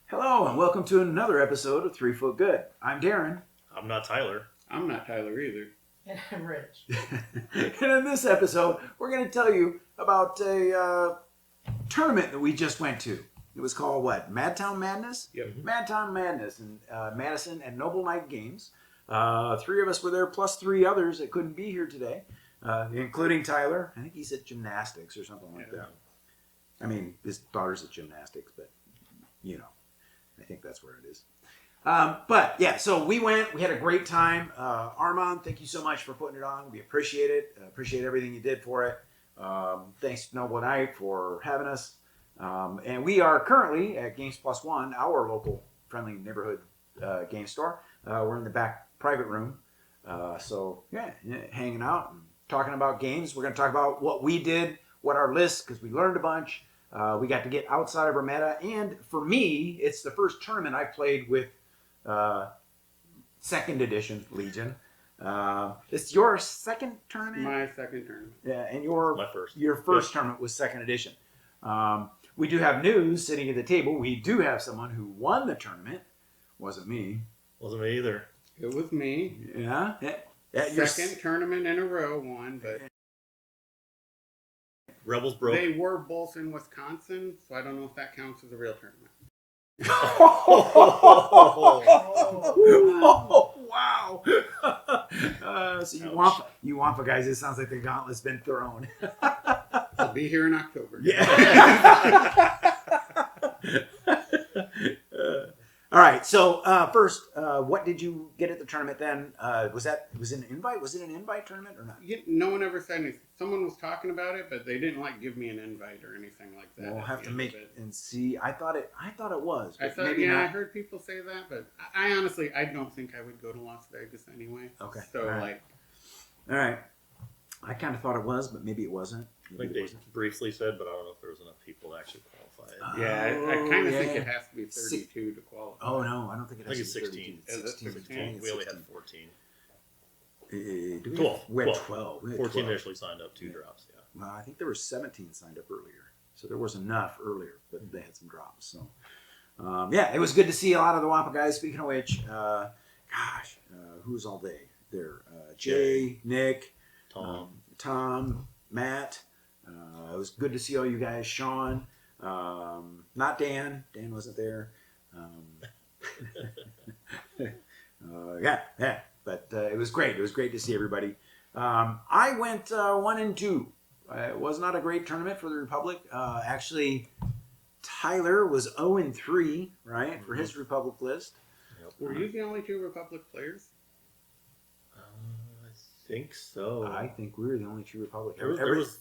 Hello and welcome to another episode of 3 Foot Good. I'm Daren. I'm not Tyler. I'm not Tyler either. And I'm Rich. And in this episode, we're going to tell you about a tournament that we just went to. It was called what? Madtown Madness? Yep. Madtown Madness in Madison at Noble Knight Games. 3 of us were there, plus 3 others that couldn't be here today, including Tyler. I think he's at gymnastics or something like that. I mean, his daughter's at gymnastics, but you know, I think that's where it is. But yeah, so we went. We had a great time. Armand, thank you so much for putting it on. We appreciate it. Appreciate everything you did for it. Thanks to Noble Knight for having us. And we are currently at Games Plus One, our local friendly neighborhood game store. We're in the back private room. So yeah, hanging out and talking about games. We're going to talk about what we did, what our list, because we learned a bunch. We got to get outside of our meta. And for me, it's the first tournament I played with second edition Legion. It's your second tournament? My second tournament. Yeah, and My first. your first tournament was second edition. We do have news sitting at the table. We do have someone who won the tournament. Wasn't me. Wasn't me either. It was me. Yeah. Second tournament in a row won, but Rebels broke. they were both in Wisconsin, so I don't know if that counts as a real tournament. Oh, wow. So you Wampa guys, it sounds like the gauntlet's been thrown. I'll be here in October. Yeah. All right. So first, what did you get at the tournament then? Was it an invite? Was it an invite tournament or not? No one ever said anything. Someone was talking about it, but they didn't give me an invite or anything like that. We'll have to make and see. I thought it was. I But thought, maybe yeah, not. I heard people say that, but I honestly, I don't think I would go to Las Vegas anyway. Okay. So All right. All right. I kind of thought it was, but maybe it wasn't. I think they briefly said, but I don't know if there was enough people to actually qualify it. yeah, I kind of think yeah. it has to be 32 to qualify. Oh no, I don't think it I think has it's to be 16. 32. Is it 16? We only had 14. Do we 12. We had 12. 12. We had 14 12. initially signed up, 2 drops. Yeah. Well, I think there were 17 signed up earlier, so there was enough earlier, but they had some drops. So, yeah, it was good to see a lot of the Wampa guys. Speaking of which, who's all day there? Jay, Nick, Tom, Matt. It was good to see all you guys. Sean, not Dan. Dan wasn't there. Yeah. But it was great. It was great to see everybody. I went 1 and 2. It was not a great tournament for the Republic. Actually, Tyler was 0 and 3, right, for his Republic list. Yep. Were you the only 2 Republic players? I think so. I think we were the only 2 Republic. There was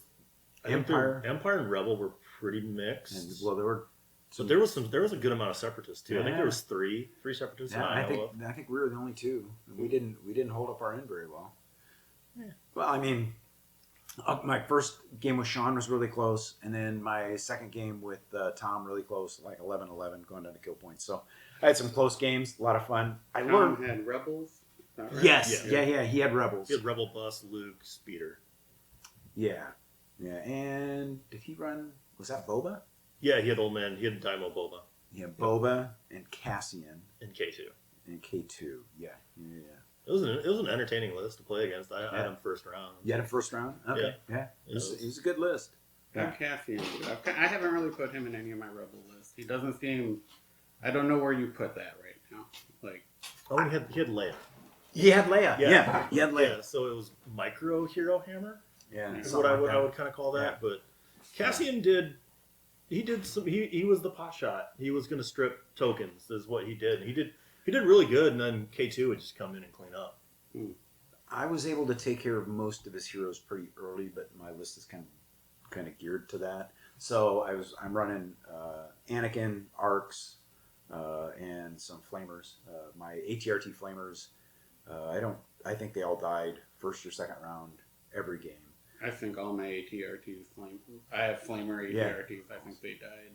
Empire. Empire and Rebel were pretty mixed. And well, there were. But there was a good amount of separatists too. I think Yeah. there was three separatists. Yeah, that I think we were the only 2. We didn't hold up our end very well. Yeah. Well, I mean, my first game with Sean was really close, and then my second game with Tom really close, like 11-11, going down to kill points. So I had some close games, a lot of fun. I Tom learned. had Rebels. Is that right? Yes, Yeah. yeah, he had Rebels. He had Rebel Bus, Luke, Speeder. Yeah, and did he run? Was that Boba? Yeah, he had Old Man. He had Daimo Boba Yeah, Boba and Cassian in K2. and K2. Yeah. It was an entertaining list to play against. I had him first round. You had a first round? Okay. Yeah. It was a good list. That Cassian dude. I haven't really put him in any of my Rebel lists. He doesn't seem. I don't know where you put that right now. Oh, he had Leia. He had Leia. Yeah. Yeah, he had Leia. Yeah, so it was Micro Hero Hammer. Yeah. Is something what like I would kind of call that. But Cassian did. He did some. He was the pot shot. He was going to strip tokens. Is what he did. He did really good, and then K2 would just come in and clean up. I was able to take care of most of his heroes pretty early, but my list is kind of geared to that. So I'm running Anakin, Arcs, and some Flamers. My ATRT Flamers. I think they all died first or second round every game. I think all my ATRTs flame. I have Flamer ATRTs. I think they died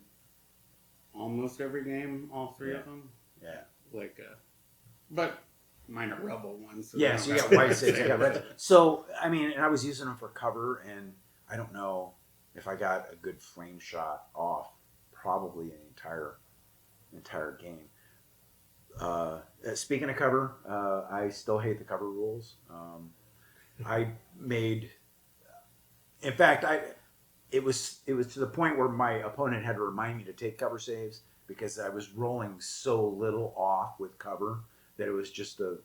almost every game. All 3 of them. Yeah. But mine are Rebel ones. So Yeah, so you got white six, you got red. So I mean, and I was using them for cover, and I don't know. if I got a good flame shot off, probably an entire game. Speaking of cover, I still hate the cover rules. I made, in fact, it was to the point where my opponent had to remind me to take cover saves because I was rolling so little off with cover that it was just a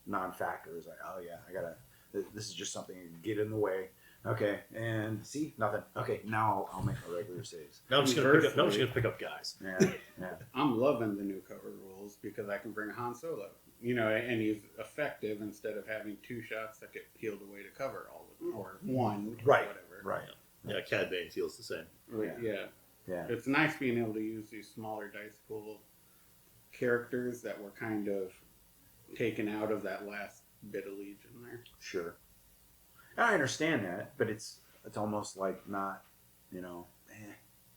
non-factor. It was like, oh yeah, this is just something to get in the way. Okay, and see, nothing. Okay, now I'll make my regular saves. Now I'm just gonna pick up guys. Yeah. I'm loving the new cover rules because I can bring Han Solo, and he's effective instead of having 2 shots that get peeled away to cover all of them, or 1, Right. whatever. Right. Yeah, Cad Bane feels the same. Yeah. It's nice being able to use these smaller dice pool characters that were kind of taken out of that last bit of Legion there. Sure. I understand that, but it's almost like not,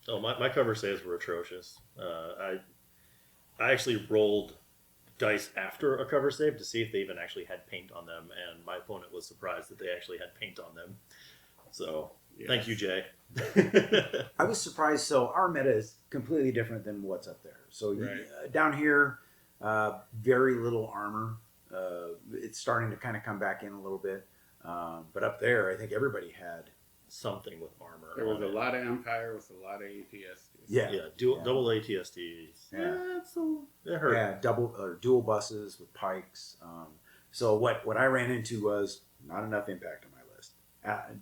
Oh, my cover saves were atrocious. I actually rolled dice after a cover save to see if they even actually had paint on them, and my opponent was surprised that they actually had paint on them. So, Thank you, Jay. I was surprised. So our meta is completely different than what's up there. So down here, very little armor. It's starting to kind of come back in a little bit. But up there, I think everybody had something with armor. There was a lot of Empire with a lot of ATSTs. Yeah, double ATSTs. It hurt. Yeah, dual buses with pikes. So what I ran into was not enough impact on my list.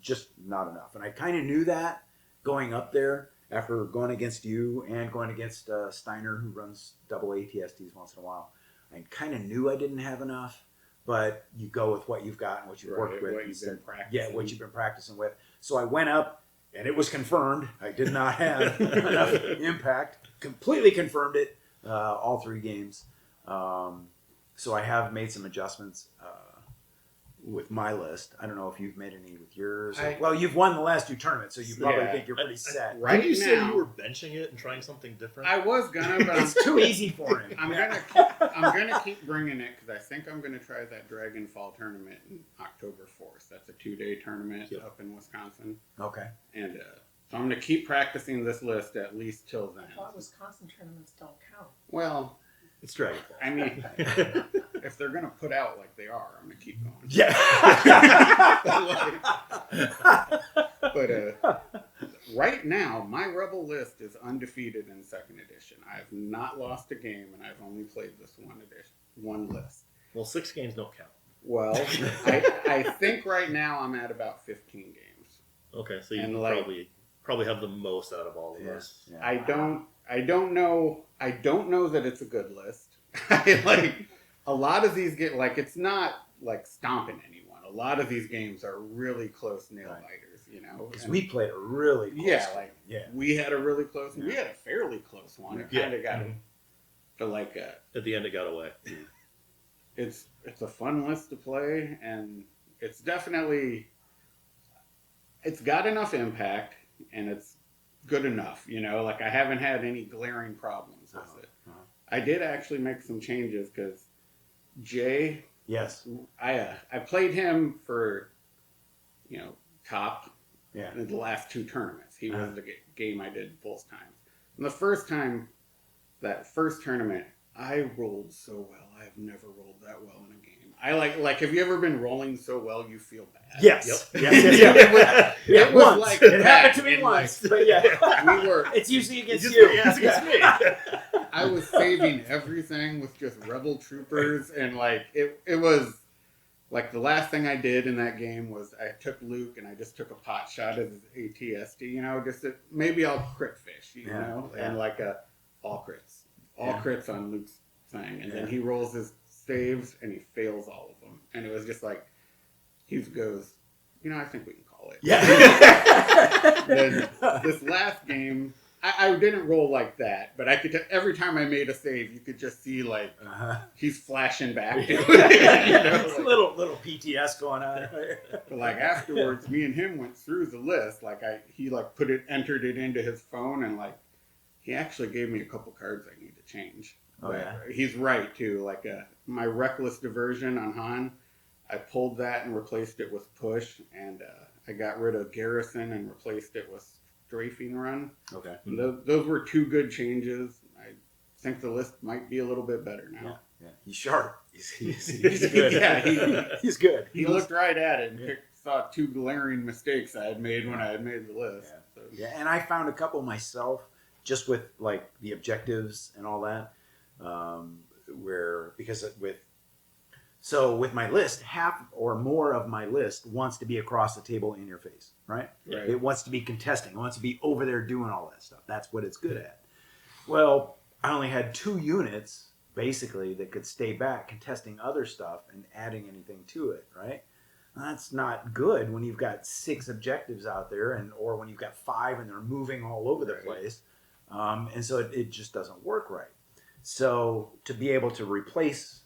Just not enough, and I kind of knew that going up there after going against you and going against Steiner, who runs double ATSTs once in a while. I kind of knew I didn't have enough. But you go with what you've got and what you've worked with. What you've been practicing. Yeah, what you've been practicing with. So I went up, and it was confirmed. I did not have enough impact. Completely confirmed it, all 3 games. So I have made some adjustments with my list. I don't know if you've made any with yours. Well, you've won the last 2 tournaments, so you probably think you're pretty set. Did you say you were benching it and trying something different? I was gonna, but it's too easy for him. I'm gonna keep bringing it because I think I'm gonna try that Dragonfall tournament in October 4th. That's a 2-day tournament up in Wisconsin. Okay. And so I'm gonna keep practicing this list at least till then. I thought Wisconsin tournaments don't count. Well, it's Dragonfall. I mean, if they're gonna put out like they are, I'm gonna keep going. Yeah. But right now, my Rebel list is undefeated in 2nd edition. I have not lost a game, and I've only played this one list. Well, 6 games don't count. Well, I think right now I'm at about 15 games. Okay, so you probably have the most out of all of us. Yeah. I don't know that it's a good list. A lot of these get it's not like stomping anyone. A lot of these games are really close nail biters, Because we played a really close game. We had a really close one. We had a fairly close one. It kind of got but at the end it got away. It's a fun list to play, and it's definitely it's got enough impact, and it's good enough. I haven't had any glaring problems with it. I did actually make some changes because Jay. Yes. I played him for, top in the last 2 tournaments. He was the game I did both times. And the first time, that first tournament, I rolled so well. I have never rolled that well in a game. I like have you ever been rolling so well you feel bad? Yes. Yep. Yes. It was once. like it that. happened to me once. But we were. It's usually against you. It's against me. I was saving everything with just rebel troopers, and it was the last thing I did in that game was I took Luke and I just took a pot shot at his ATST, just maybe I'll crit fish, and all crits on Luke's thing, and then he rolls his saves and he fails all of them, and it was just he goes, I think we can call it. Yeah. Then this last game. I didn't roll like that, but I could every time I made a save, you could just see he's flashing back. Little PTS going on. But afterwards, me and him went through the list. He entered it into his phone, and he actually gave me a couple cards I need to change. Oh yeah, he's right too. My reckless diversion on Han, I pulled that and replaced it with push, and I got rid of Garrison and replaced it with Strafing Run. Okay. And those were two good changes. I think the list might be a little bit better now. Yeah. He's sharp. He's good. Yeah, he's good. He looked right at it and saw two glaring mistakes I had made when I had made the list. Yeah. So. Yeah, and I found a couple myself just with like the objectives and all that, with my list, half or more of my list wants to be across the table in your face, right? It wants to be contesting. It wants to be over there doing all that stuff. That's what it's good at. Well, I only had 2 units basically that could stay back contesting other stuff and adding anything to it, right? That's not good when you've got 6 objectives out there, or when you've got 5 and they're moving all over the place, and so it just doesn't work right. So to be able to replace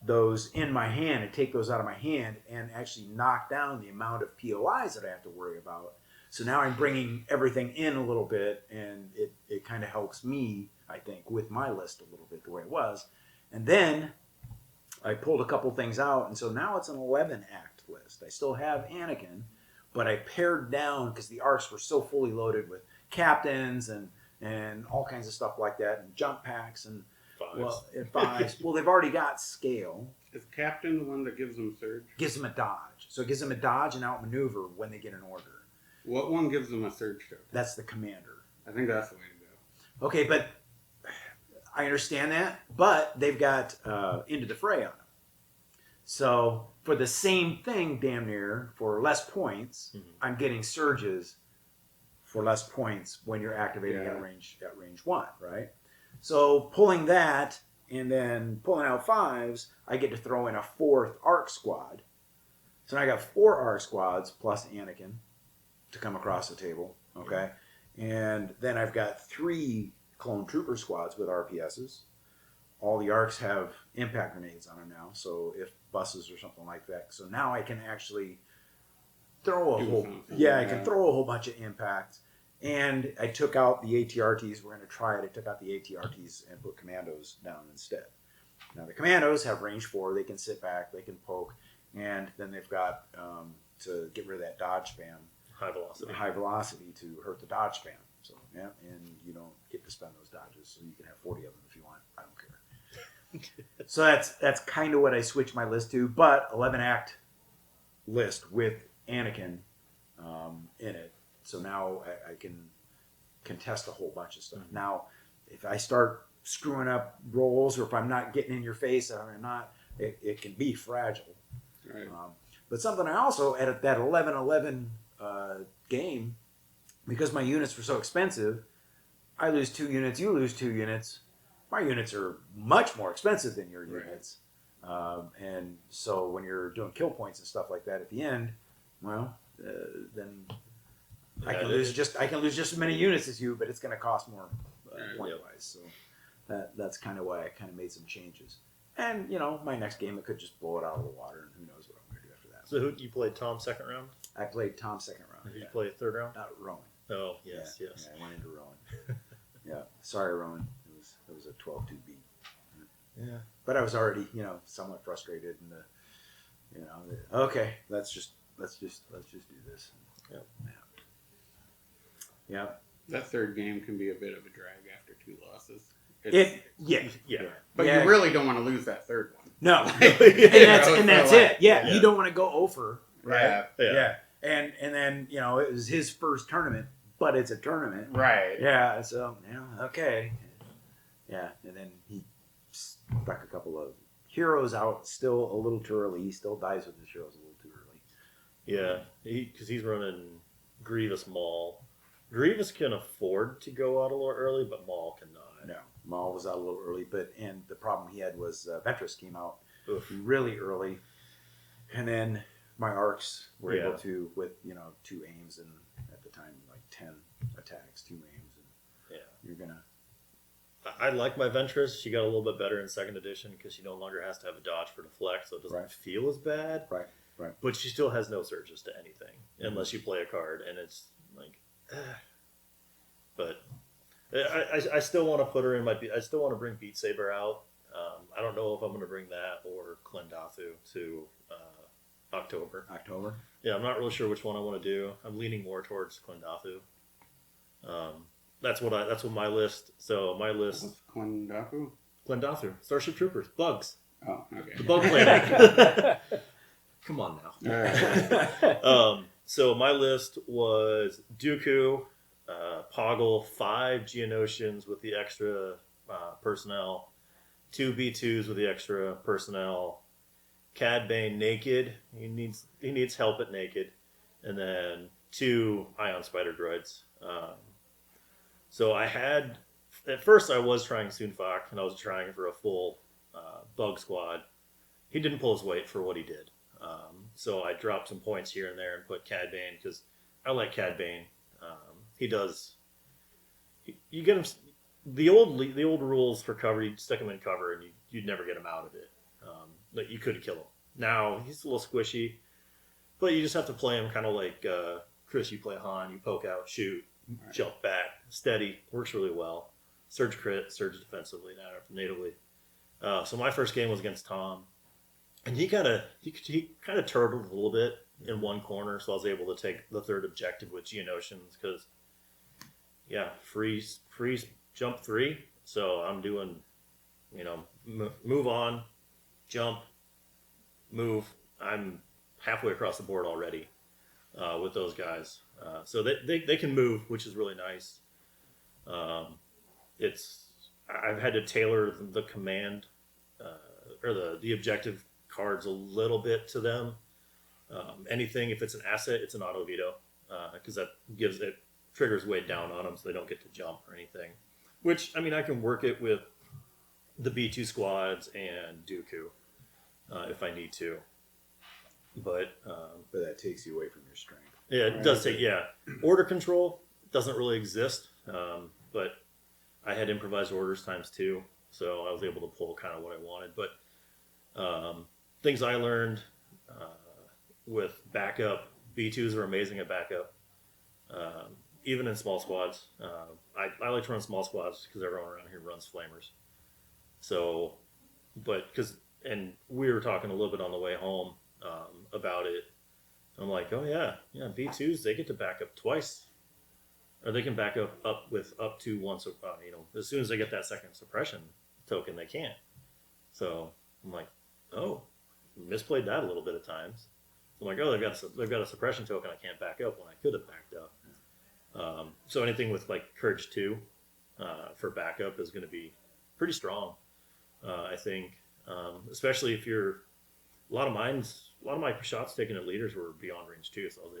those in my hand and take those out of my hand and actually knock down the amount of POIs that I have to worry about, so now I'm bringing everything in a little bit, and it kind of helps me, I think, with my list a little bit the way it was. And then I pulled a couple things out, and so now it's an 11-act list. I still have Anakin, but I pared down because the arcs were so fully loaded with captains and all kinds of stuff like that, and jump packs and fives. Well, they've already got scale. Is Captain the one that gives them surge? Gives them a dodge. So it gives them a dodge and outmaneuver when they get an order. What one gives them a surge token? That's the commander. I think that's the way to go. Okay, but I understand that, but they've got Into the Fray on them. So for the same thing, damn near, for less points, I'm getting surges for less points when you're activating at range 1, right? So pulling that and then pulling out 5s, I get to throw in a 4th arc squad. So now I got 4 arc squads plus Anakin to come across the table, okay? And then I've got 3 clone trooper squads with RPSs. All the arcs have impact grenades on them now, so if buses or something like that. So now I can actually throw I can throw a whole bunch of impacts. And I took out the ATRTs. We're going to try it. I took out the ATRTs and put commandos down instead. Now the commandos have range 4. They can sit back. They can poke. And then they've got to get rid of that dodge spam. High velocity to hurt the dodge spam. So yeah, and you don't get to spend those dodges. So you can have 40 of them if you want. I don't care. So that's kind of what I switched my list to. But 11-act list with Anakin in it. So now I can contest a whole bunch of stuff. Now, if I start screwing up rolls, or if I'm not getting in your face, or I'm not, it can be fragile. Right. But something I also, at that 11-11 game, because my units were so expensive, I lose 2 units, you lose 2 units. My units are much more expensive than your units. And so when you're doing kill points and stuff like that at the end, well, then I can lose just as many units as you, but it's going to cost more point wise. So that's kind of why I kind of made some changes. And my next game, it could just blow it out of the water, and who knows what I'm going to do after that. So who you played Tom second round? I played Tom second round. Did you play third round? Rowan. Oh yes. Yeah, I went into Rowan. Yeah, sorry, Rowan. It was a 12-2 beat. Yeah, but I was already somewhat frustrated, and okay, let's just do this. Yeah. That third game can be a bit of a drag after 2 losses. But you really don't want to lose that third one. No, and that's it. Yeah, you don't want to go over. Right. Yeah. And then it was his first tournament, but it's a tournament. Right. Yeah. So okay. Yeah, and then he stuck a couple of heroes out still a little too early. He still dies with his heroes a little too early. Yeah, because he's running Grievous Maul. Grievous can afford to go out a little early, but Maul cannot. No, Maul was out a little early, and the problem he had was Ventress came out really early, and then my arcs were able to, with 2 aims and at the time like 10 attacks, 2 aims, and you're gonna. I like my Ventress. She got a little bit better in second edition because she no longer has to have a dodge for deflect, so it doesn't feel as bad. Right. But she still has no surges to anything unless you play a card, and it's like, But I still want to put her in my. I still want to bring Beat Saber out. I don't know if I'm going to bring that or Klendathu to October. I'm not really sure which one I want to do. I'm leaning more towards Klendathu. That's what my list. So my list. What's Klendathu? Klendathu, Starship Troopers, bugs, Oh, okay. the bug planet. Come on now. All right. So my list was Dooku, Poggle, 5 Geonosians with the extra personnel, 2 B2s with the extra personnel, Cad Bane naked. He needs help at naked, and then 2 Ion Spider droids. So I had at first I was trying Soonfok, and I was trying for a full bug squad. He didn't pull his weight for what he did. So I dropped some points here and there and put Cad Bane because I like Cad Bane. He does. You get him. The old rules for cover, you'd stick him in cover and you'd never get him out of it. But you couldn't kill him. Now he's a little squishy, but you just have to play him kind of like Chris. You play Han, you poke out, shoot, jump back, steady, works really well. Surge crit, surge defensively, natively. So my first game was against Tom, and he kind of turtled a little bit in one corner, so I was able to take the third objective with Geonosians because, freeze, jump 3. So I'm doing, move on, jump, move. I'm halfway across the board already with those guys, so they can move, which is really nice. I've had to tailor the command or the objective cards a little bit to them. Anything, if it's an asset, it's an auto veto because that triggers weight down on them so they don't get to jump or anything. Which, I can work it with the B2 squads and Dooku if I need to. But that takes you away from your strength. Yeah, it does take, Order control doesn't really exist, but I had improvised orders ×2, so I was able to pull kind of what I wanted. But things I learned with backup, B2s are amazing at backup, even in small squads. I like to run small squads because everyone around here runs flamers. So, and we were talking a little bit on the way home about it. I'm like, oh yeah, B2s, they get to back up twice. Or they can back up with up to once, as soon as they get that second suppression token, they can. So I'm like, oh, misplayed that a little bit of times. So I'm like, oh, they've got a suppression token I can't back up when I could have backed up. So anything with like Courage 2 for backup is going to be pretty strong, I think. Especially if you're a lot of my shots taken at leaders were beyond range too, so I was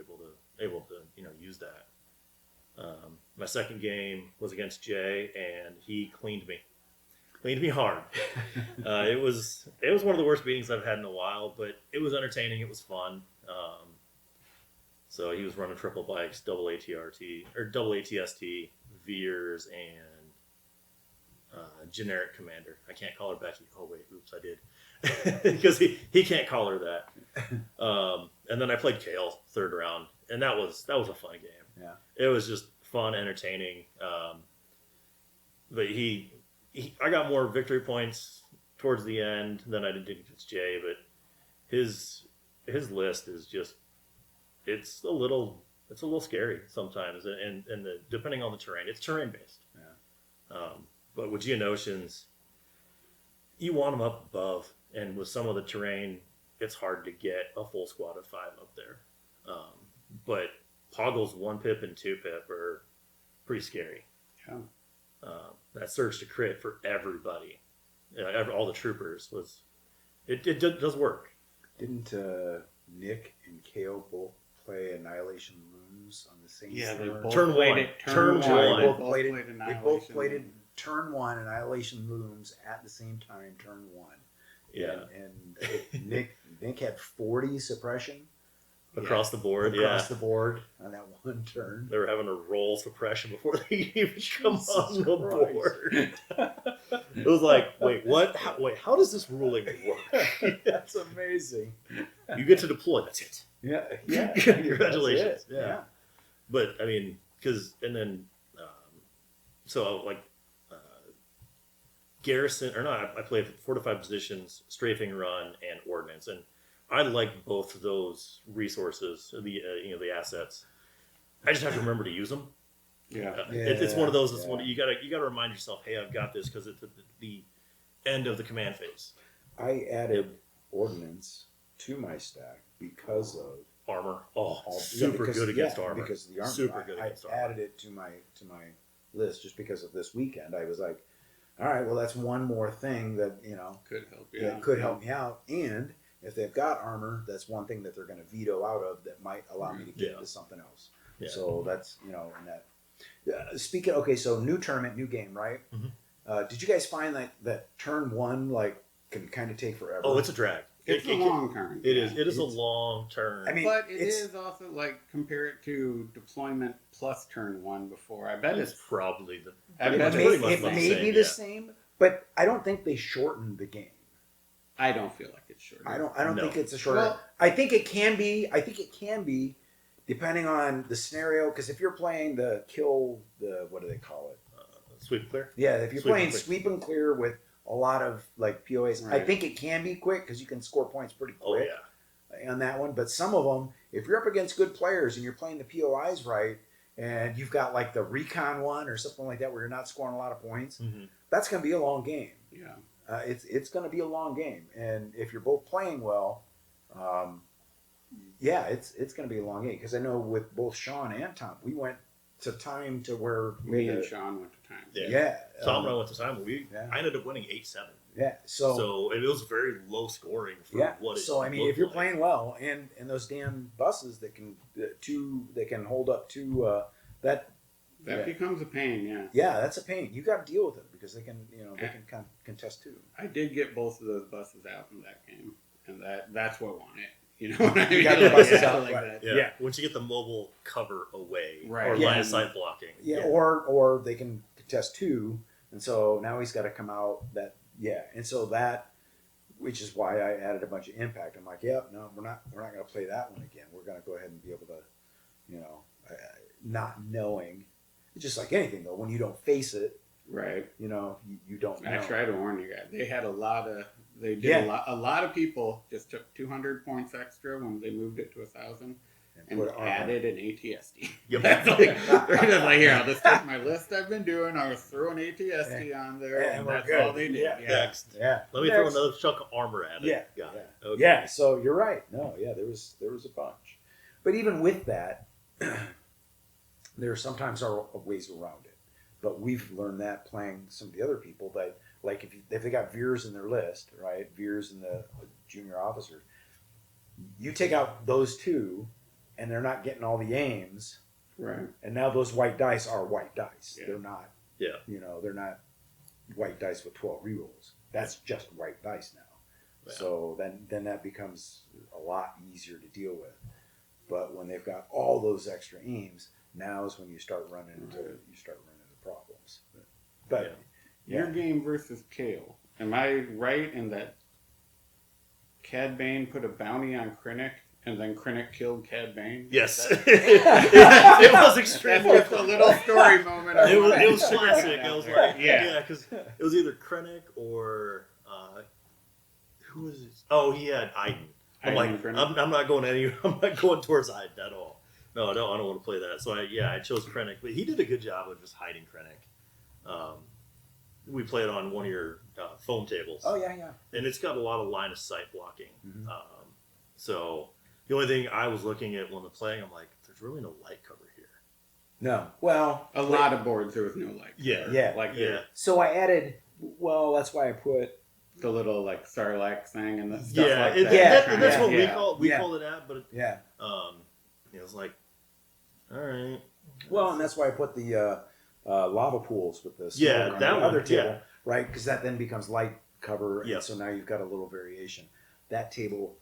able to use that. My second game was against Jay, and he cleaned me hard. It was one of the worst beatings I've had in a while, but it was entertaining. It was fun. So he was running triple bikes, double ATRT or double ATST, Veers, and generic commander. I can't call her Becky. Oh wait, oops, I did, because he can't call her that. And then I played Kale third round, and that was a fun game. Yeah, it was just fun, entertaining. But I got more victory points towards the end than I did against Jay. But his list is just it's a little scary sometimes, and depending on the terrain, it's terrain based. Yeah. But with Geonosians, you want them up above, and with some of the terrain, it's hard to get a full squad of 5 up there. But Poggle's 1 pip and 2 pip are pretty scary. Yeah. That surge to crit for everybody, all the troopers it does work. Didn't Nick and Kale both play Annihilation Looms on the same They turn? both Turn played one. it. Turn Turn one. one. They They both both played played it. They Annihilation both played it. Looms. Turn 1 Annihilation Looms at the same time. Turn 1. Yeah. And Nick had 40 suppression Across the board, across the board on that one turn. They were having to roll suppression before they even come Jesus on the Christ. board. It was like, wait, what? How does this ruling work? That's amazing. You get to deploy. That's it. Yeah. Congratulations. That's it. Yeah. But I mean, garrison or not? I played fortified positions, strafing run, and ordnance, and I like both of those resources, the the assets. I just have to remember to use them. Yeah. It's one of those. It's Yeah. one you gotta remind yourself. Hey, I've got this because it's at the end of the command phase. I added ordnance to my stack because of Armor. Oh, all, super good against armor. Because of the armor. Super good I against armor. added it to my list just because of this weekend. I was like, all right, well, that's one more thing that Could help. that could help me out. And if they've got armor, that's one thing that they're going to veto out of that might allow me to get Yeah. into something else. Yeah. So that's and that. Speaking, okay, so new tournament, new game, right? Mhm. Did you guys find that turn one can kind of take forever? Oh, it's a drag. It's a long turn. It is. It is a It's- long turn. I mean, But it it's- is also like compare it to deployment plus turn one before. I bet it's it's probably the. I pretty bet much- It pretty may, much it about the may same, be the yeah. same, but I don't think they shortened the game. I don't feel like it's short. I don't No. think it's a shorter. Well- I think it can be. I think it can be, depending on the scenario. Because if you're playing what do they call it? Sweep clear. Yeah, if you're Sweep and playing clear. sweep and clear with a lot of like POAs, I Right. think it can be quick because you can score points pretty Oh quick yeah. on that one. But some of them, if you're up against good players and you're playing the POIs right, and you've got like the recon one or something like that where you're not scoring a lot of points, Mhm. that's going to be a long game. Yeah. It's going to be a long game, and if you're both playing well, it's going to be a long game. Because I know with both Sean and Tom, we went to time to where Me and Sean went to time. Yeah. Tom and I um, went to time. Yeah. I ended up winning 8-7. yeah. So it was very low scoring for Yeah. what it So I mean, looked if you're like. playing well, and those damn buses that can hold up to that That becomes a pain. yeah, that's a pain. You got to deal with it because they can contest too. I did get both of those buses out in that game, and that's what won it. You know what I mean? got the buses Yeah, out, like right. that. Yeah. Yeah. Once you get the mobile cover away Right. or Yeah. line of sight blocking. Yeah, or they can contest two, and so now he's got to come out and so that, which is why I added a bunch of impact. I'm like, no, we're not going to play that one again. We're going to go ahead and be able to, not knowing. It's just like anything though. When you don't face it, Right. you don't know. I tried to warn you guys. They had They did Yeah. a lot of people just took 200 points extra when they moved it to 1,000 and put armor. added an ATSD. Yep. That's like, they're just like, here, I'll just take my list I've been doing. I'll throw an ATSD on there, Yeah, and we're that's good. all they did. Yeah. Next. Yeah. Let me throw Next. another chunk of armor at it. Yeah, Got yeah. it. Okay. Yeah, so you're right. No, yeah, there was a bunch, but even with that, there sometimes are ways around it. But we've learned that playing some of the other people that, like, if they got Veers in their list, right? Veers in the junior officers, you take out those two, and they're not getting all the aims, Right. and now those white dice are white dice. Yeah. They're not. Yeah. They're not white dice with 12 rerolls. That's just white dice now. Yeah. So then that becomes a lot easier to deal with. But when they've got all those extra aims, now is when you start running into problems. But Your game versus Kale. Am I right in that Cad Bane put a bounty on Krennic and then Krennic killed Cad Bane? Yes. That- it was That's extremely just a little story moment. I It was, wanted it was to put classic. that It out was there. like, yeah, because it was either Krennic or who was it? Oh, he had Iden. I'm Iden like, and Krennic. I'm not going I'm not going towards Iden at all. No, I don't want to play that. So I chose Krennic, but he did a good job of just hiding Krennic. We played on one of your foam tables. oh yeah, And it's got a lot of line of sight blocking. Mhm. So the only thing I was looking at when playing, I'm like, there's really no light cover here. no. Well, A lot of boards there was no light. Yeah. Like Yeah. So I added. Well, that's why I put. the little like Sarlacc thing and the stuff Yeah, like it- that. Yeah, that's what Yeah. we Yeah. called it at, but Yeah. it was like, all right. Well, and that's why I put the lava pools with the smoke Yeah, on that the one, other table, yeah. right? Because that then becomes light cover, and Yep. so now you've got a little variation. That table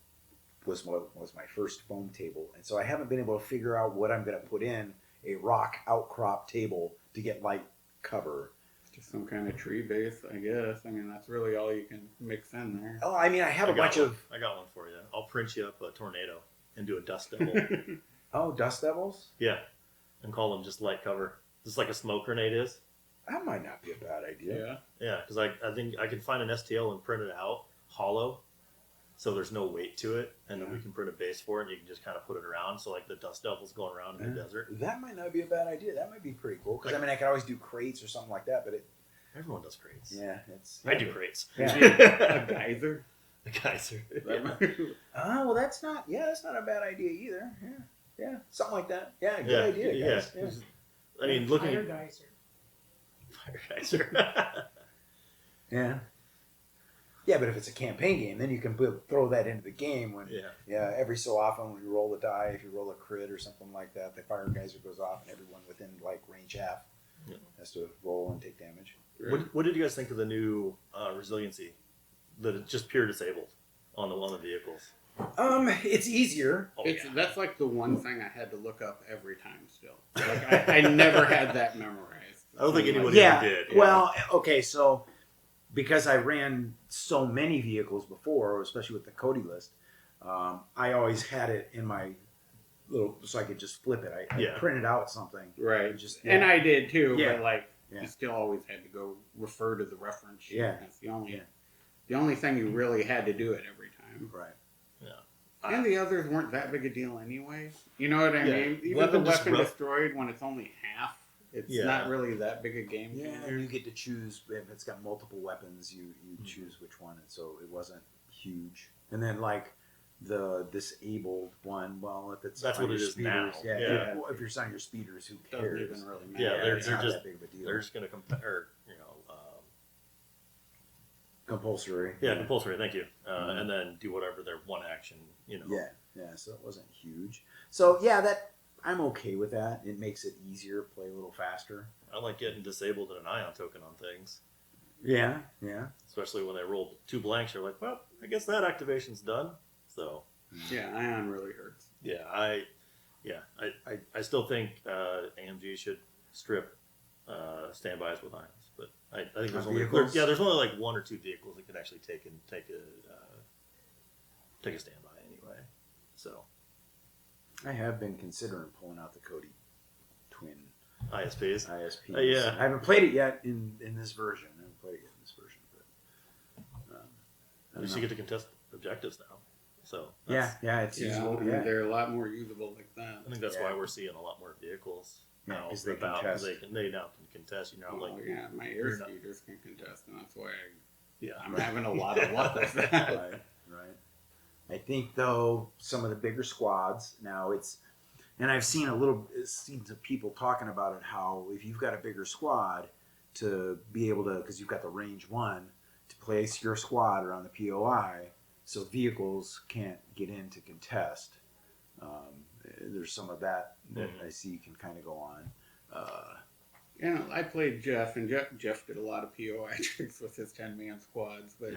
was my first foam table, and so I haven't been able to figure out what I'm going to put in a rock outcrop table to get light cover. Just some kind of tree base, I guess. I mean, that's really all you can mix in there. Oh, I mean, I have a bunch of I got one for you. I'll print you up a tornado and do a dust devil. dust devils. Yeah, and call them just light cover, just like a smoke grenade is. That might not be a bad idea. Yeah. Yeah, because I think I can find an STL and print it out hollow. so there's no weight to it, and then Yeah. we can print a base for it, and you can just kind of put it around. So like the Dust Devil's going around in the desert. That might not be a bad idea. That might be pretty cool. Because I could always do crates or something like that. But Everyone does crates. it's. I do crates. Yeah. A geyser. The guys are. Well, that's not. Yeah, that's not a bad idea either. Yeah, something like that. Yeah, good Yeah, idea. yeah. Guys. Yeah. I mean, looking Fire at geyser. Fire Geyser. Yeah. Yeah, but if it's a campaign game, then you can throw that into the game when. Yeah. Every so often when you roll a die, if you roll a crit or something like that, the fire geyser goes off, and everyone within like range half has to roll and take damage. What did you guys think of the new resiliency? That just pure disabled on the vehicles. It's easier. Oh, That's like the one thing I had to look up every time still. Like I never had that memorized. I don't think anybody Yeah. ever did. Yeah. Well, okay, so because I ran so many vehicles before, especially with the Cody list, I always had it in my little so I could just flip it. I printed out something. Right. Just And I did too, Yeah. but like Yeah. you still always had to go refer to the reference sheet. Yeah. That's the only thing you really had to do it every time. Right. And the others weren't that big a deal anyway. You know what I mean? Even Weapon the weapon disrupt- destroyed when it's only half, it's not really that big a game Yeah, changer. and you get to choose if it's got multiple weapons. You choose which one, and so it wasn't huge. And then like the disabled one, well, if it's That's on what it your is now. speeders, Yeah. If you're on your speeders, who Doesn't cares? even really matter. Yeah, they're It's not just that big of a deal. they're just going to compare, compulsory. compulsory. Thank you, and then do whatever their one action, Yeah. So it wasn't huge. So yeah, that I'm okay with that. It makes it easier, play a little faster. I like getting disabled and an ion token on things, Yeah. especially when they roll 2 blanks. You're like, well, I guess that activation's done. So Yeah, Ion really hurts. I still think AMG should strip standbys with ions, but I think there's only vehicles? there's only like 1 or 2 vehicles that could actually take a standby anyway. So I have been considering pulling out the Cody twin ISPs. ISPs. Yeah. I haven't played it yet in this version. But I At don't least know. you get to contest objectives now. So Yeah, it's usable. and Yeah. they're a lot more usable like that. I think that's Yeah. why we're seeing a lot more vehicles Yeah, now 'cause they about contest. they now can contest. You know, Well, like yeah, my air you're not- speeders can contest, and that's why yeah, I'm having a lot of luck with that. Right. I think though some of the bigger squads now and I've seen seen some people talking about it, how if you've got a bigger squad to be able to, because you've got the range 1 to place your squad around the POI, so vehicles can't get in to contest. There's some of that I see can kind of go on. Yeah, I played Jeff, and Jeff did a lot of POI tricks with his 10-man squads, but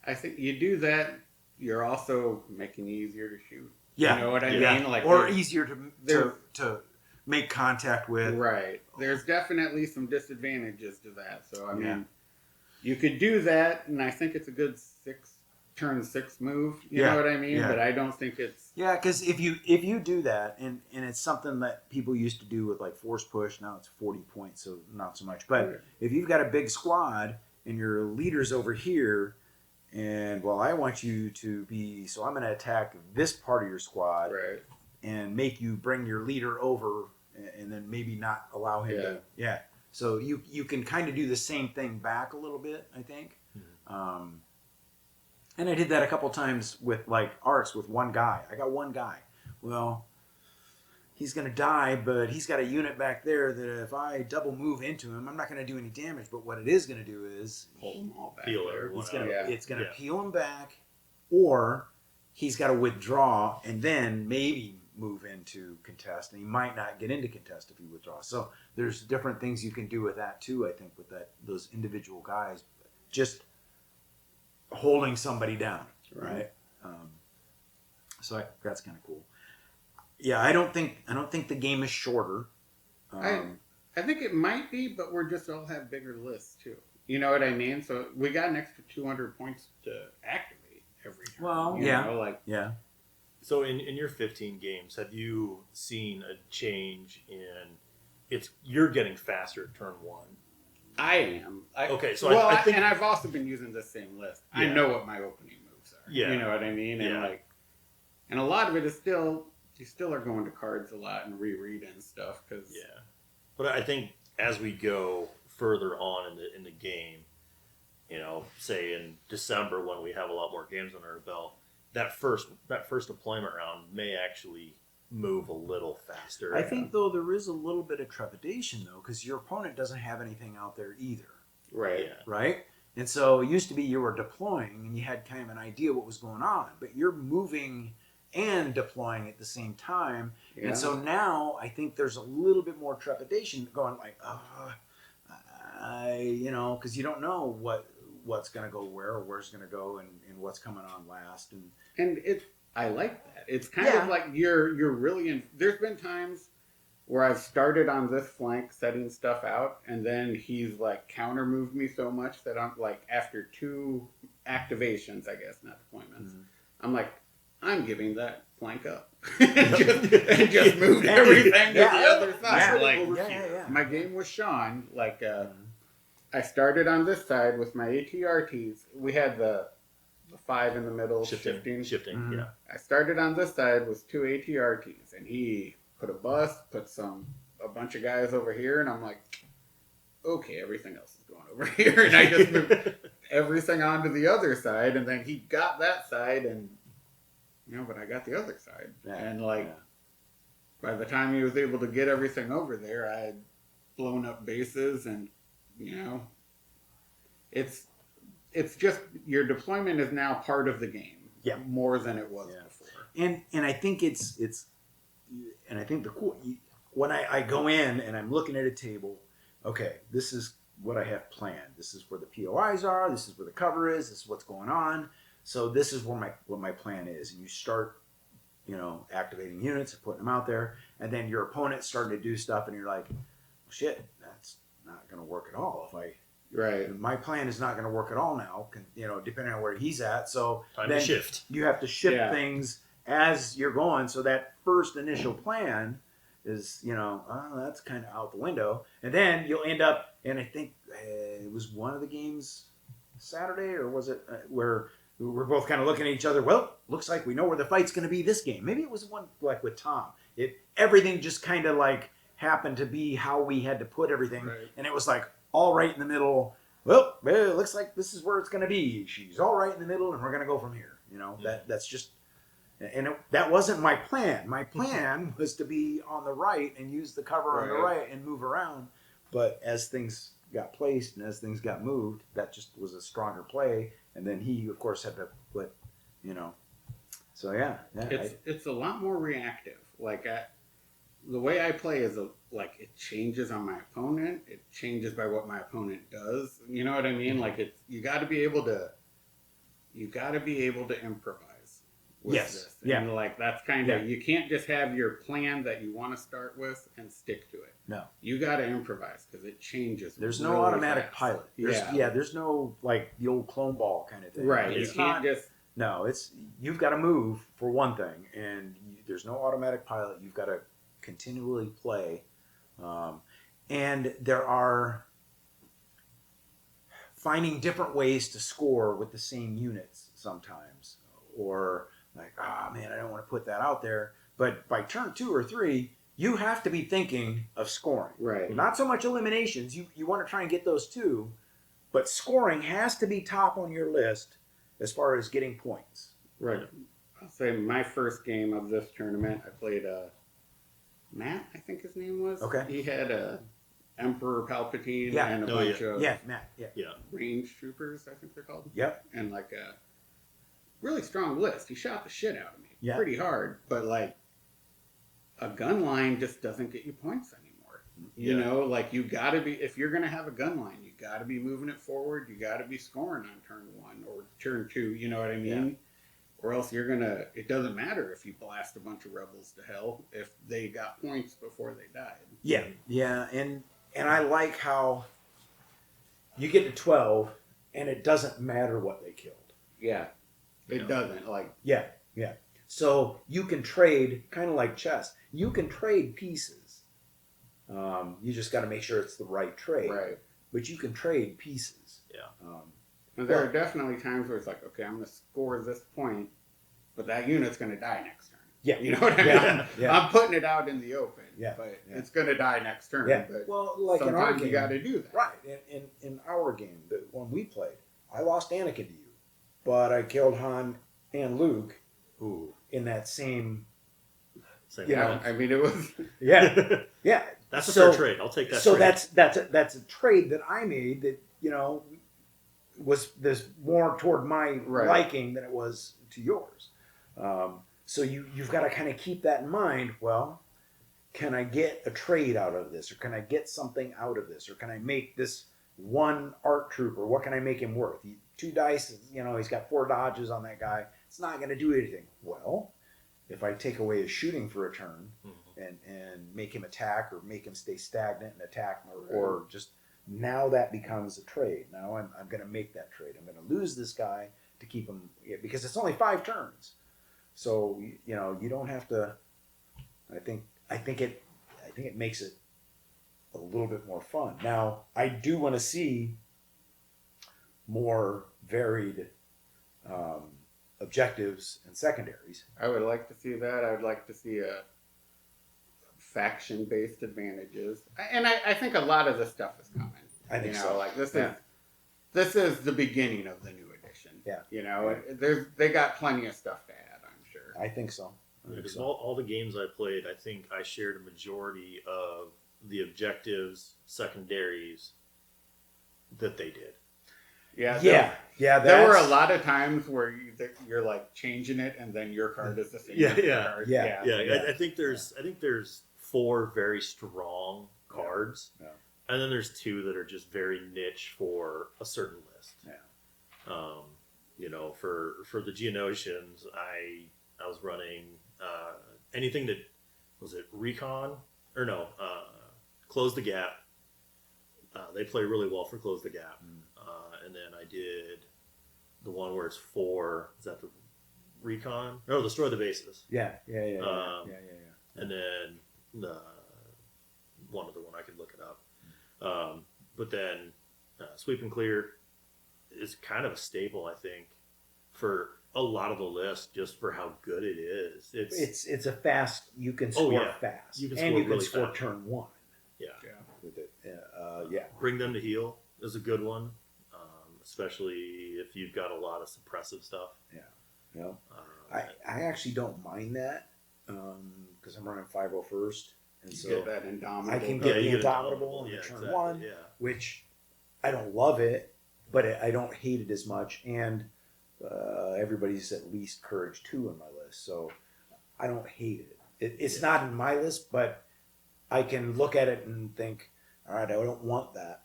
I think you do that, you're also making it easier to shoot. Yeah, You know what I yeah. mean? Like or easier to make contact with. Right. There's definitely some disadvantages to that. So I Yeah. mean, you could do that, and I think it's a good turn 6 move. You know what I mean? Yeah. But I don't think it's Yeah, because if you do that, and it's something that people used to do with like force push, now it's 40 points, so not so much. But Right. if you've got a big squad and your leader's over here, and well, I want you to be, so I'm going to attack this part of your squad right. and make you bring your leader over, and then maybe not allow him to. Yeah. So you can kind of do the same thing back a little bit, I think. And I did that a couple times with like arcs with one guy. I got one guy. Well, he's going to die, but he's got a unit back there that if I double move into him, I'm not going to do any damage. But what it is going to do is Pull them all back. Peel there. everyone it's going to Yeah. peel him back, or he's got to withdraw and then maybe move into contest, and he might not get into contest if he withdraws. So there's different things you can do with that too. I think with those individual guys, just holding somebody down, right? So that's kind of cool. Yeah, I don't think the game is shorter. I think it might be, but we're just all have bigger lists too. You know what I mean? So we got an extra 200 points to activate every time. Well, you yeah. know, like Yeah. So in your 15 games, have you seen a change in you're getting faster at turn 1? I am. Okay, so well, I think and I've also been using the same list. I Yeah. know what my opening moves are. Yeah. You know what I mean? And Yeah. and a lot of it is still, you still are going to cards a lot and rereading stuff because Yeah, but I think as we go further on in the game, you know, say in December when we have a lot more games under our belt, that first deployment round may actually move a little faster. I think though there is a little bit of trepidation though, because your opponent doesn't have anything out there either, right. Yeah. right? And so it used to be you were deploying and you had kind of an idea what was going on, but you're moving and deploying at the same time. Yeah. And so now I think there's a little bit more trepidation going like, you know, because you don't know what's going to go where or where's going to go and what's coming on last. And I like that. It's kind Yeah. of like you're really in. There's been times where I've started on this flank setting stuff out, and then he's like counter moved me so much that I'm like, after 2 activations, I guess, not deployments, I'm like, I'm giving that flank up. and just moved everything to the other side. Yeah. My game with Sean, I started on this side with my ATRTs. We had the 5 in the middle, shifting. Mhm. Yeah. I started on this side with 2 ATRTs, and he put a bus, put a bunch of guys over here, and I'm like, okay, everything else is going over here, and I just moved everything onto the other side, and then he got that side, and but I got the other side, and by the time he was able to get everything over there, I had blown up bases, and it's just your deployment is now part of the game, more than it was before. And I think and I think the cool, when I go in and I'm looking at a table, okay, this is what I have planned. This is where the POIs are. This is where the cover is. This is what's going on. So this is where what my plan is. And you start, activating units and putting them out there. And then your opponent's starting to do stuff and you're like, shit, that's not going to work at all. My plan is not going to work at all now, depending on where he's at. So Time then to shift. you have to shift things as you're going. So that first initial plan is, that's kind of out the window. And then you'll end up, and I think it was one of the games Saturday, or was it where we're both kind of looking at each other. Well, looks like we know where the fight's going to be this game. Maybe it was one like with Tom. Everything just kind of like happened to be how we had to put everything. Right. And it was like all right in the middle. Well, it looks like this is where it's going to be. She's all right in the middle and we're going to go from here. That's just, and that wasn't my plan. My plan was to be on the right and use the cover on the right and move around. But as things got placed and as things got moved, that just was a stronger play. And then he, of course, had to put, So yeah, it's a lot more reactive. The way I play is it changes on my opponent. It changes by what my opponent does. You know what I mean? You got to be able to improvise with this. And that's kind of, you can't just have your plan that you want to start with and stick to it. No. You got to improvise because it changes. There's no really automatic fast. pilot. There's no the old clone ball kind of thing. Right. It's You can't just. No, you've got to move for one thing, and there's no automatic pilot. You've got to continually play, and there are finding different ways to score with the same units sometimes, or man, I don't want to put that out there. But by turn 2 or 3, you have to be thinking of scoring. Right. Not so much eliminations. You want to try and get those too, but scoring has to be top on your list as far as getting points. Right. I'll say my first game of this tournament, I played Matt, I think his name was. Okay. He had a Emperor Palpatine Yeah. and a bunch of Matt. Yeah. range troopers, I think they're called. Yep. And a really strong list. He shot the shit out of me. Yeah. Pretty hard. But a gun line just doesn't get you points anymore. You gotta be, if you're gonna have a gun line, you gotta be moving it forward. You gotta be scoring on turn 1 or turn 2, you know what I mean? Yeah. Or else it doesn't matter if you blast a bunch of rebels to hell if they got points before they died. Yeah, and I like how you get to 12 and it doesn't matter what they killed. Yeah. It doesn't. Yeah. So you can trade, kind of like chess, you can trade pieces. You just got to make sure it's the right trade. Right. But you can trade pieces. Yeah. And there are definitely times where it's like, okay, I'm going to score this point, but that unit's going to die next turn. Yeah. You know what I mean? Yeah. I'm putting it out in the open, Yeah. but Yeah. it's going to die next turn. Yeah. But Well, like in our sometimes game, you got to do that. right? In our game, the one we played, I lost Anakin to you, but I killed Han and Luke. Ooh. In that same. Same You know, round. I mean, it was. Yeah. Yeah. That's a So- fair trade. I'll take that. So trade. that's a trade that I made that was this more toward my Right. liking than it was to yours. So you've got to kind of keep that in mind. Well, can I get a trade out of this, or can I get something out of this, or can I make this one ARC trooper? What can I make him worth? 2 dice. He's got 4 dodges on that guy. It's not going to do anything. Well, if I take away his shooting for a turn and make him attack, or make him stay stagnant and attack, or just now that becomes a trade. Now I'm going to make that trade. I'm going to lose this guy to keep him, because it's only 5 turns. So you don't have to. I think it makes it a little bit more fun. Now I do want to see more varied objectives and secondaries. I would like to see that. I would like to see faction-based advantages, and I think a lot of this stuff is coming. I think so. Like this Yeah. is the beginning of the new edition. Yeah. They got plenty of stuff to add, I'm sure. I think so. Because all the games I played, I think I shared a majority of the objectives, secondaries that they did. Yeah. There were a lot of times where you're like changing it, and then your card is the same. Yeah, as your yeah. card. Yeah. I think there's 4 very strong cards, Yeah. and then there's 2 that are just very niche for a certain list. Yeah. For the Geonosians, I was running anything that was it recon or no close the gap. They play really well for close the gap, and then I did the one where it's 4. Is that the recon? No, destroy the bases. Yeah. And then the one other one I could look it up. But then sweep and clear is kind of a staple, I think, for a lot of the list, just for how good it is. It's a fast. You can score fast, You can and score you can really score fast. turn 1 Yeah. with it. Bring them to heal is a good one, especially if you've got a lot of suppressive stuff. I actually don't mind that because I'm running 501st, and You so get that indomitable. I can get you the get indomitable yeah, in turn exactly, 1, Yeah. which I don't love it, but I don't hate it as much. And everybody's at least courage 2 on my list, so I don't hate it. It's not in my list, but I can look at it and think, all right, I don't want that,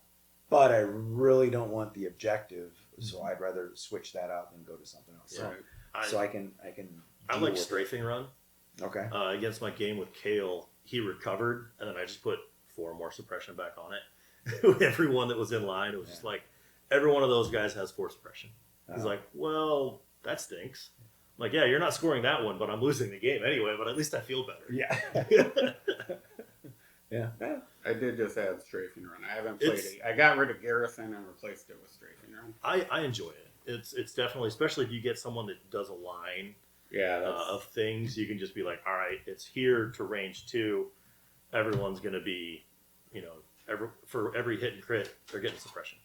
but I really don't want the objective, so I'd rather switch that out than go to something else. Yeah. So I can. I deal like with it. strafing run. Okay. Against my game with Kale, he recovered, and then I just put 4 more suppression back on it. With everyone that was in line, it was just like, every one of those guys has 4 suppression. He's like, well, that stinks. I'm like, yeah, you're not scoring that one, but I'm losing the game anyway, but at least I feel better. Yeah. Yeah. I did just add strafing run. I haven't played It's- it. I got rid of Garrison and replaced it with strafing run. I enjoy it. It's definitely, especially if you get someone that does a line Yeah, that's, of things, you can just be like, all right, it's here to range 2. Everyone's going to be, for every hit and crit, they're getting suppression.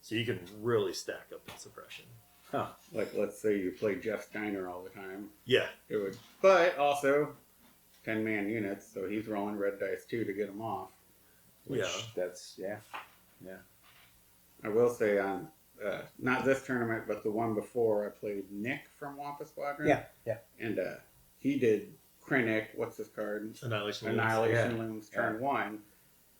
So you can really stack up that suppression. Huh. like let's say you play Jeff Steiner all the time. Yeah. It would, but also 10-man units, so he's rolling red dice too to get them off. Which Yeah. that's I will say on not this tournament, but the one before, I played Nick from Wampa Squadron. Yeah. And he did Krennic. What's his card? Annihilation. Looms. Annihilation Yeah. Looms turn 1.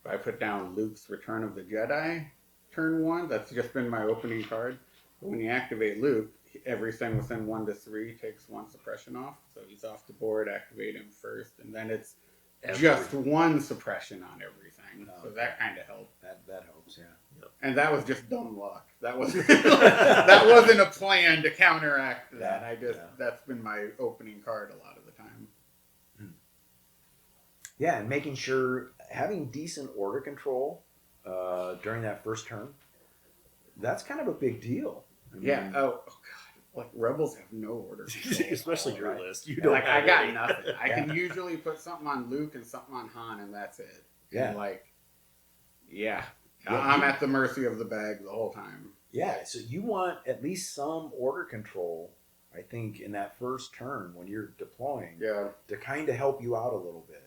I put down Luke's Return of the Jedi turn 1. That's just been my opening card. But when you activate Luke, everything within 1 to 3 takes 1 suppression off. So he's off the board, activate him first. And then it's just 1 suppression on everything. Oh, So that kind of helped. that helps. Yeah. And that was just dumb luck. That was that wasn't a plan to counteract that. That's been my opening card a lot of the time. Yeah, and making sure having decent order control during that first turn, that's kind of a big deal. Yeah. Oh God. Like rebels have no order control. Especially your right? list. You don't Like have I got any. nothing. I can usually put something on Luke and something on Han, and that's it. Yeah. And like, yeah, Yeah, I'm at the mercy of the bag the whole time. Yeah, so you want at least some order control, I think, in that first turn when you're deploying Yeah. to kind of help you out a little bit.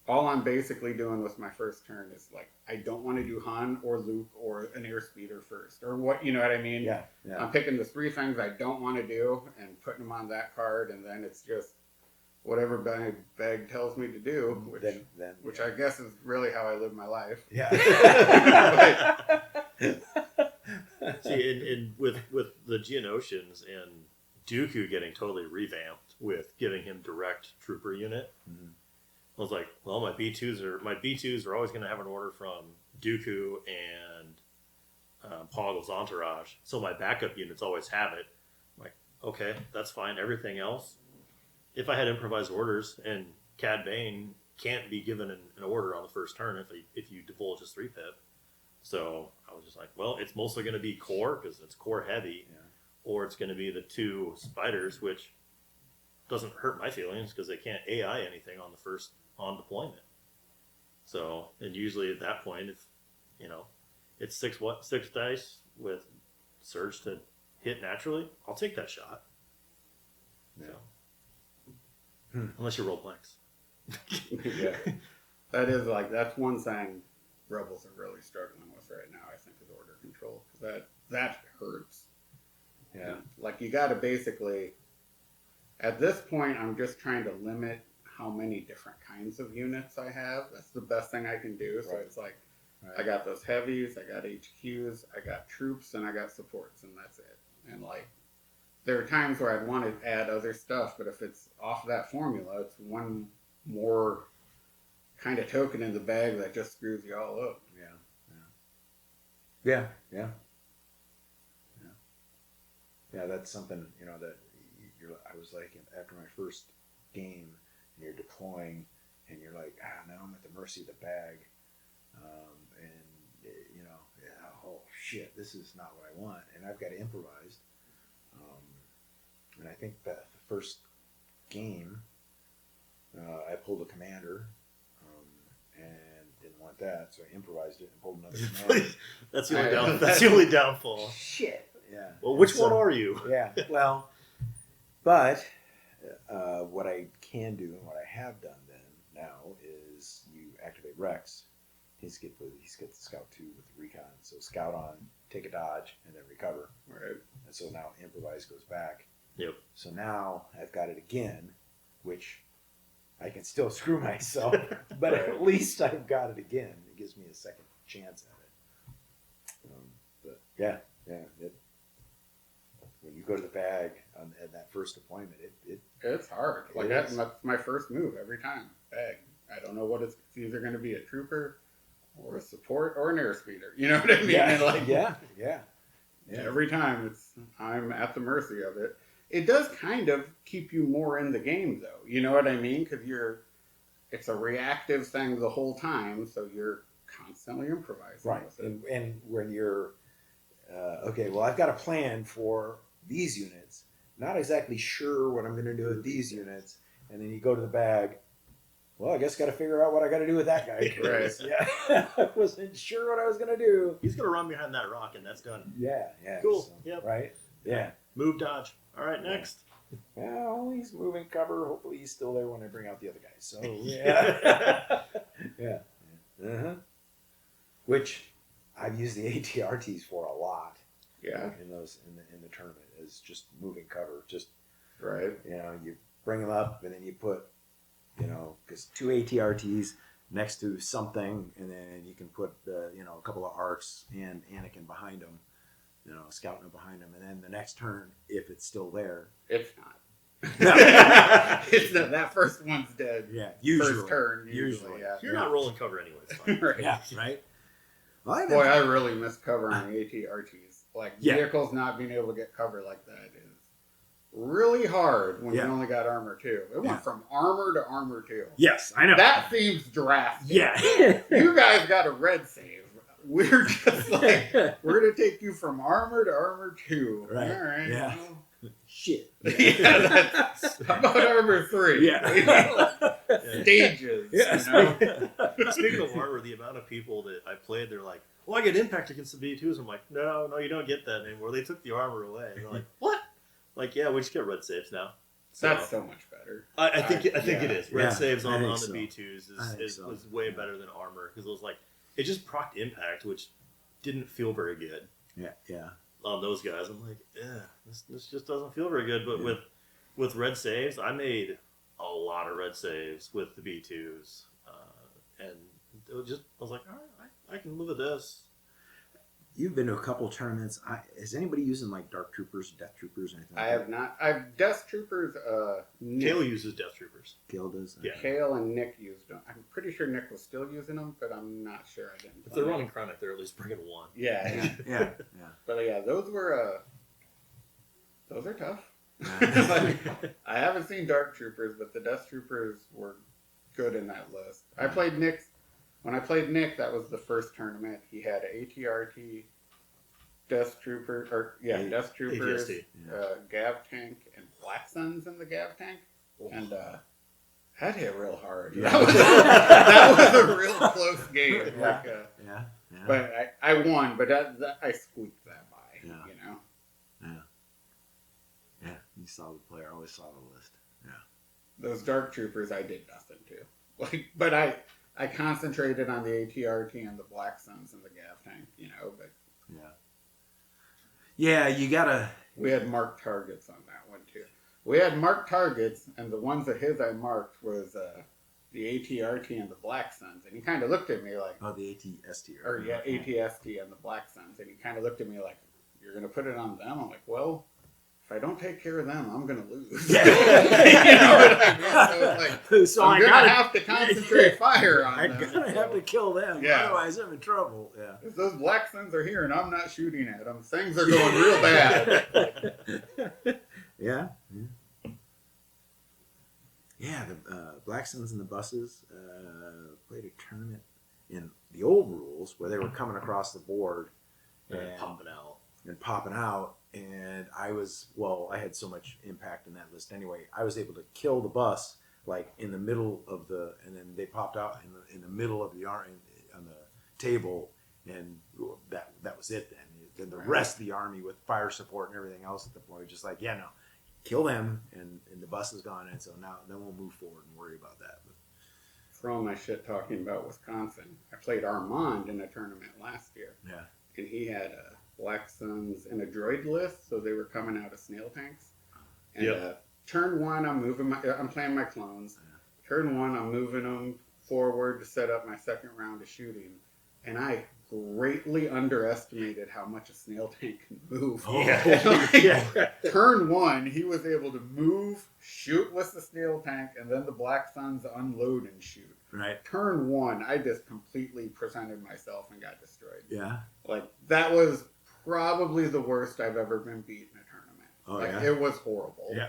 All I'm basically doing with my first turn is like, I don't want to do Han or Luke or an airspeeder first, or what, you know what I mean? Yeah, yeah. I'm picking the 3 things I don't want to do and putting them on that card, and then it's just whatever my bag tells me to do, which I guess is really how I live my life. Yeah. See, and with the Geonosians and Dooku getting totally revamped with giving him direct trooper unit, I was like, well, my B2s are always going to have an order from Dooku and Poggle's entourage, so my backup units always have it. I'm like, okay, that's fine. Everything else, if I had improvised orders and Cad Bane can't be given an order on the first turn if you divulge his 3-pip. So I was just like, well, it's mostly going to be core because it's core heavy, or it's going to be the 2 spiders, which doesn't hurt my feelings because they can't AI anything on deployment. So, and usually at that point, if it's 6 dice with surge to hit naturally, I'll take that shot. Yeah. So, unless you roll blanks. Yeah. That's one thing Rebels are really struggling with right now, I think, is order control. Because that hurts. Yeah. Like, you got to basically, at this point, I'm just trying to limit how many different kinds of units I have. That's the best thing I can do. So it's like, I got those heavies, I got HQs, I got troops, and I got supports, and that's it. And like, there are times where I'd want to add other stuff, but if it's off that formula, it's one more kind of token in the bag that just screws you all up. Yeah. Yeah, that's something, that I was like, after my first game, and you're deploying, and you're like, now I'm at the mercy of the bag. Oh shit, this is not what I want, and I've got to improvise. And I think that the first game, I pulled a commander, and didn't want that, so I improvised it and pulled another commander. That's the only downfall. Shit. Yeah. Well, which one are you? Yeah. Well, but what I can do and what I have done then now is you activate Rex. He's got the Scout 2 with the recon. So Scout on, take a dodge, and then recover. Right. And so now improvise goes back. Yep. So now I've got it again, which I can still screw myself, but at least I've got it again. It gives me a second chance at it. But yeah. When you go to the bag at that first deployment, It's hard. Like that's my first move every time. Bag. I don't know what it's either going to be a trooper or a support or an airspeeder. You know what I mean? Yeah. And like, yeah. Every time I'm at the mercy of it. It does kind of keep you more in the game, though. You know what I mean? Because it's a reactive thing the whole time, so you're constantly improvising. Right. With it. And when you're okay, well, I've got a plan for these units. Not exactly sure what I'm going to do with these units, and then you go to the bag. Well, I guess got to figure out what I got to do with that guy. Right. Yeah. I wasn't sure what I was going to do. He's going to run behind that rock, and that's done. Yeah. Cool. So, Yep. Right. Yeah. Move, dodge. All right, next. Well, he's moving cover. Hopefully, he's still there when I bring out the other guys. So yeah. Yeah. Which I've used the ATRTs for a lot. Yeah. In the tournament is just moving cover. Just right. You bring them up and then you put, because 2 ATRTs next to something, and then you can put a couple of arcs and Anakin behind them, scouting behind them, and then the next turn, if it's still there, it's not. No. It's not. That first one's dead. Yeah, usually. First turn, usually. Yeah. You're not rolling cover anyway. It's fine. Right. Yeah, right. Well, Boy, I really miss cover on ATRTs. Like, vehicles not being able to get cover like that is really hard when you only got armor 2. It went from armor to armor 2. Yes, I know. That seems drastic. Yeah. You guys got a red save. we're just like, we're gonna take you from armor to armor 2. Right. All right. Yeah. Well, Shit. yeah. How about armor 3? Yeah. Stages. Yeah. You know? Speaking of armor, the amount of people that I played, they're like, "Well, I get impact against the B2s." I'm like, "No, you don't get that anymore. They took the armor away." And they're like, "What?" Like, yeah, we just get red saves now. So, That's so much better. I think it yeah. is. Red Yeah, saves I on think the so. B2s So. was way better than armor because it was like it just procced impact, which didn't feel very good Yeah. on those guys. I'm like, this just doesn't feel very good. But Yeah. with red saves, I made a lot of red saves with the B2s, and it was just I was like, all right, I can live with this. You've been to a couple tournaments. Is anybody using like Dark Troopers, Death Troopers, or anything? I like have not. I've Death Troopers. Kale uses Death Troopers. that? Gil does. Yeah. Kale and Nick used them. I'm pretty sure Nick was still using them, but I'm not sure. I didn't. If they're play. running chronic, they're at least bringing one. Yeah. Yeah. But yeah, those are tough. Yeah. Like, I haven't seen Dark Troopers, but the Death Troopers were good in that list. I played Nick. When I played Nick, that was the first tournament. He had ATRT, Death Troopers, Death Troopers, ATST. Gav Tank, and Black Suns in the Gav Tank, and that hit real hard. Yeah. That was a real close game. Yeah. Like, Yeah. but I won, but I squeaked that by. Yeah. You know. Yeah. He's a solid player. Always saw the list. Those Dark Troopers, I did nothing to. Like, but I concentrated on the ATRT and the Black Suns and the Gav Tank. You know, but Yeah. Yeah. You gotta. we had marked targets on that one too. We had marked targets, and the ones of his I marked was the ATRT and the Black Suns, and he kind of looked at me like, Oh, the ATST. or yeah, ATST and the Black Suns, and he kind of looked at me like, "You're gonna put it on them?" I'm like, "Well, if I don't take care of them, I'm gonna lose." Yeah. You know what I mean? So it's like, So I'm I gonna gotta have to concentrate fire on I them. gotta have to kill them. Yeah. Otherwise, I'm in trouble. Yeah. If those Black Suns are here and I'm not shooting at them, things are going real bad. Yeah. Yeah, the Black Suns and the Buses played a tournament in the old rules where they were coming across the board And popping out. and I had so much impact in that list anyway. I was able to kill the bus like in the middle of and then they popped out in the middle of the army on the table, and that was it. Then the rest of the army with fire support and everything else at the point, just like kill them, and the bus is gone, and so then we'll move forward and worry about that. But, For all my shit talking about Wisconsin, I played Armand in a tournament last year, yeah. and he had Black Suns in a droid list, so they were coming out of snail tanks. And Yep. Turn one, I'm playing my clones. Turn one, I'm moving them forward to set up my second round of shooting, and I greatly underestimated how much a snail tank can move. Yeah. Turn one, he was able to move, shoot with the snail tank, and then the Black Suns unload and shoot. Right. Turn one, I just completely presented myself and got destroyed. Yeah. Like, that was probably the worst I've ever been beat in a tournament. Oh, like, yeah? it was horrible. Yeah.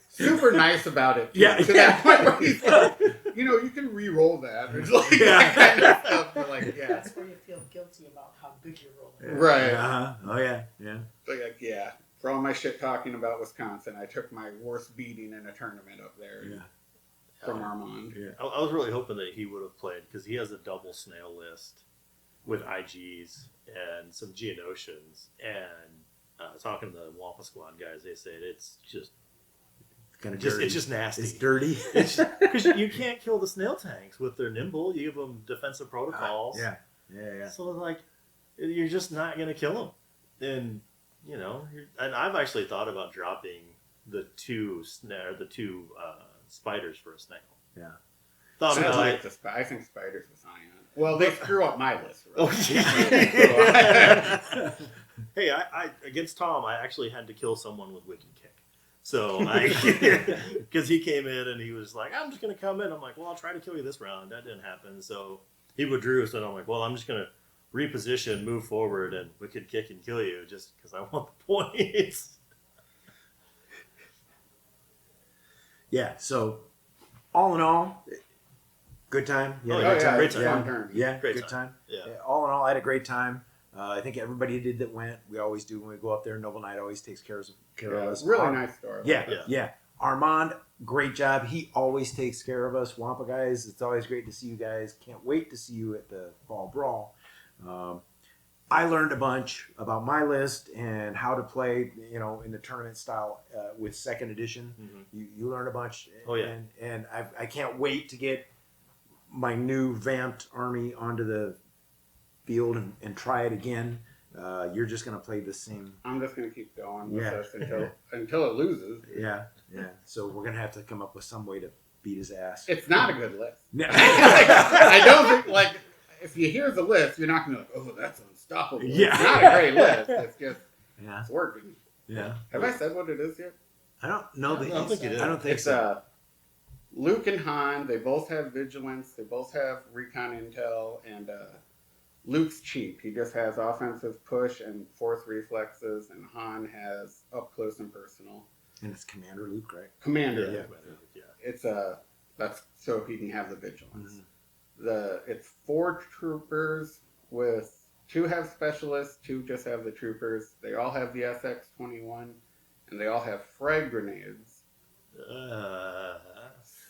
Super nice about it. Too, Yeah, to yeah. that point where he's like, you can re-roll that. Or like Yeah. that kind of stuff. But like, yeah. That's where you feel guilty about how good you're rolling. Right. Uh-huh. Oh yeah. Yeah. Like, yeah. For all my shit talking about Wisconsin, I took my worst beating in a tournament up there Yeah. from Armand. Yeah. I was really hoping that he would have played because he has a double snail list with IGs and some Geonosians. And talking to the Wampa Squad guys, they said it's just Kind of it's just nasty. It's dirty. Because you can't kill the snail tanks with their nimble. You give them defensive protocols. Yeah. Yeah. So like, you're just not gonna kill them. And and I've actually thought about dropping the two spiders for a snail. Yeah. Thought about I it. think Spiders was Ion. Well, they screw up my list. Right? Oh, yeah. Hey, I against Tom, I actually had to kill someone with Wicked Kick. So because he came in and he was like, I'm just going to come in. I'm like, well, I'll try to kill you this round. That didn't happen. So he withdrew. So I'm like, well, I'm just going to reposition, move forward, and Wicked Kick and kill you just because I want the points. Yeah. So all in all, Good time. Oh, Good yeah, time. great time. Yeah, Fun turn. yeah, Great good time. Yeah. Yeah, all in all, I had a great time. I think everybody did that went. We always do when we go up there. Noble Knight always takes care of us. Really nice store. Yeah. Armand, great job. He always takes care of us. Wampa guys, it's always great to see you guys. Can't wait to see you at the Fall Brawl. I learned a bunch about my list and how to play, in the tournament style with second edition. Mm-hmm. You learn a bunch. Oh, yeah. And I can't wait to get my new vamped army onto the field and try it again. You're just going to play the same. I'm just going to keep going with Yeah. this until it loses. Yeah. So we're going to have to come up with some way to beat his ass. It's not a good list. No. I don't think, if you hear the list, you're not going to be like, oh, that's unstoppable. Yeah. It's not a great list. It's just, Yeah. it's working. Yeah. Have I said what it is yet? I don't know. I don't think you did. I don't think It's so. Luke and Han. They both have vigilance. They both have recon intel. And Luke's cheap. He just has offensive push and force reflexes. And Han has up close and personal. And it's Commander Luke, right? Commander. Yeah. It's that's so he can have the vigilance. Mm-hmm. It's 4 troopers with 2 have specialists, 2 just have the troopers. They all have the SX-21, and they all have frag grenades.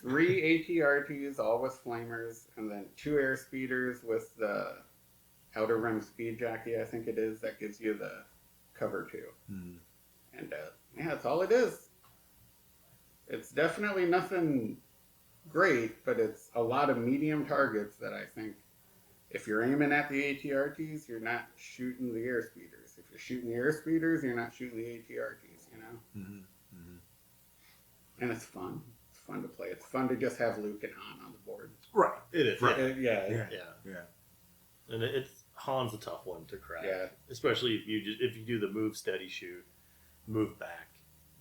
3 ATRTs, all with flamers, and then 2 air speeders with the outer rim speed jockey, I think it is, that gives you the cover 2. Mm-hmm. And that's all it is. It's definitely nothing great, but it's a lot of medium targets that I think if you're aiming at the ATRTs, you're not shooting the air speeders. If you're shooting the air speeders, you're not shooting the ATRTs, Mm-hmm. Mm-hmm. And it's fun. It's fun to play. It's fun to just have Luke and Han on the board. Right. It is. Right. Yeah. Yeah. And it's Han's a tough one to crack. Yeah. Especially if you do the move steady shoot, move back.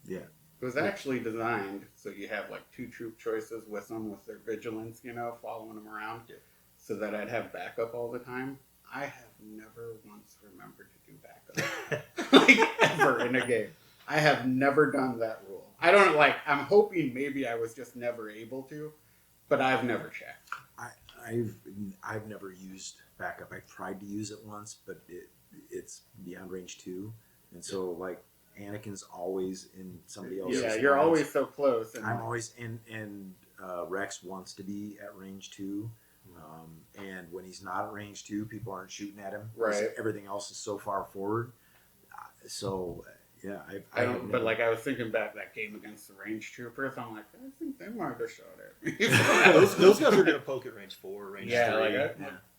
Yeah. It was actually designed so you have 2 troop choices with them with their vigilance, following them around, so that I'd have backup all the time. I have never once remembered to do backup, ever in a game. I have never done that rule. I don't I'm hoping maybe I was just never able to, but I've never checked. I've never used backup. I tried to use it once, but it's beyond range 2, and so Anakin's always in somebody else's. Yeah, you're lines. always so close. And I'm always and Rex wants to be at range 2, and when he's not at range 2, people aren't shooting at him. Right. Everything else is so far forward. So yeah, I don't. But I was thinking back that game against the range troopers. I'm like, I think they might have shot at me. those guys are going to poke at range 4, range 3. Yeah,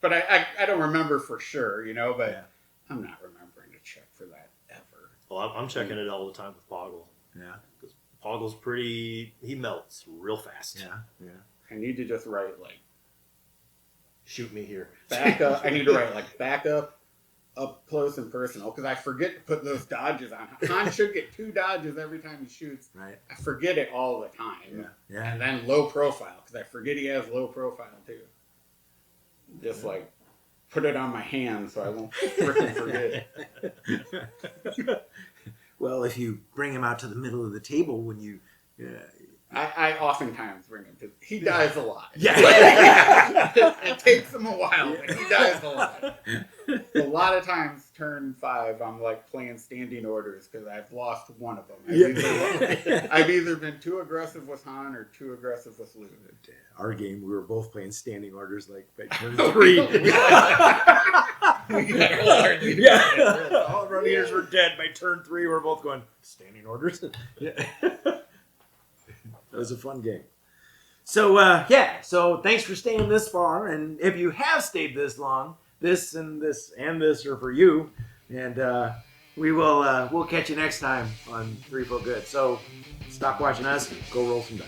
but I don't remember for sure, but Yeah. I'm not remembering to check for that ever. Well, I'm checking it all the time with Poggle. Yeah. Because Poggle's he melts real fast. Yeah. I need to just write Shoot me here. back up. I need to write back up close and personal, because I forget to put those dodges on. Han should get 2 dodges every time he shoots. Right. I forget it all the time. Yeah. And then low profile, because I forget he has low profile too. Just put it on my hand so I won't freaking forget. Well, if you bring him out to the middle of the table when you. I oftentimes bring him, because he dies a lot. Yeah. It takes him a while, but he dies a lot. A lot of times, turn 5, I'm playing standing orders because I've lost one of them. I've either been too aggressive with Han or too aggressive with Luke. Our game, we were both playing standing orders by turn Oh, 3. we got our large leader. Yeah. All of our leaders were dead by turn 3. We're both going standing orders. Yeah. That was a fun game. So so thanks for staying this far, and if you have stayed this long, this and this and this are for you, and we'll catch you next time on 3 for Good. So stop watching us, go roll some dice.